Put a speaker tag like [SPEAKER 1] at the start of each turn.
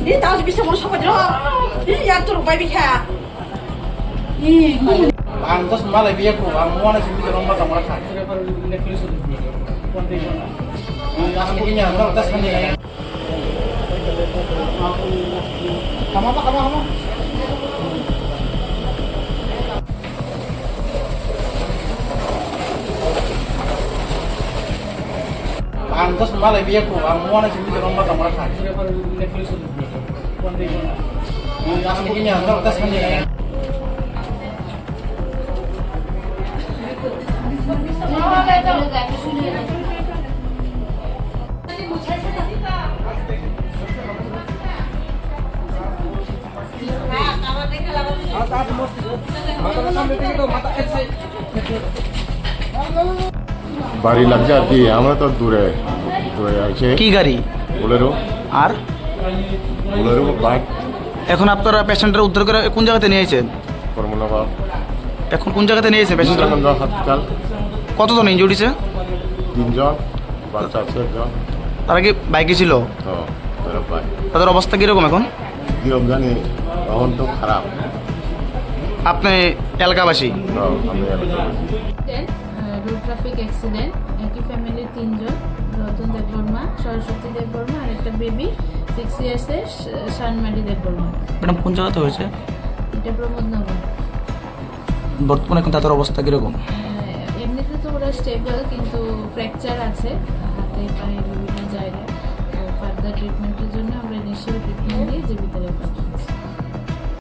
[SPEAKER 1] 你当时比什么说不着，你要做白皮看。
[SPEAKER 2] Ang tas malay biya ko ang mo na sindi ko ba tama sa. Ang asli niya no tas kanila. Kama. Ang tas malay biya ko ang mo na sindi ko ba tama sa. Ang asli niya no tas kanila.
[SPEAKER 3] বাড়ি লাগছে আর কি, আমরা তো দূরে আছে।
[SPEAKER 4] কি গাড়ি?
[SPEAKER 3] Bolero.
[SPEAKER 4] আর
[SPEAKER 3] Bolero bike.
[SPEAKER 4] এখন আপনারা পেশেন্টের উদ্ধার করে কোন জায়গাতে নিয়েছেন?
[SPEAKER 3] কর্মনগর।
[SPEAKER 4] এখন কোন জায়গাতে নিয়েছেন পেশেন্টরা?
[SPEAKER 3] হসপিটাল।
[SPEAKER 4] কতজন ইনজুরিছে?
[SPEAKER 3] 3 জন, বাচ্চা আছে একজন।
[SPEAKER 4] তারা কি বাইকে ছিল? তাদের অবস্থা কিরকম এখন?
[SPEAKER 3] কিরকম জানি, এখন তো খারাপ।
[SPEAKER 4] আপনি এলাকাবাসী?
[SPEAKER 3] আমি
[SPEAKER 5] রোড ট্রাফিক অ্যাক্সিডেন্ট, একই ফ্যামিলির 3 জন, রতন দেববর্মা, সরস্বতী দেববর্মা আর একটা বেবি 6 ইয়ার্সের শানমারি দেববর্মা।
[SPEAKER 4] ম্যাডাম কোন জায়গাতে হয়েছে?
[SPEAKER 5] এটা প্রমোদনগর।
[SPEAKER 4] বর্তমানে এখন তাদের অবস্থা কিরকম?
[SPEAKER 5] এমনিতে তো ওরা স্টেবল, কিন্তু ফ্র্যাকচার আছে হাতে পায়ে বিভিন্ন জায়গায়। তো ফার্দার ট্রিটমেন্টের জন্য আমরা ইনিশিয়াল ট্রিটমেন্ট দিয়ে জীবিত রেখেছি।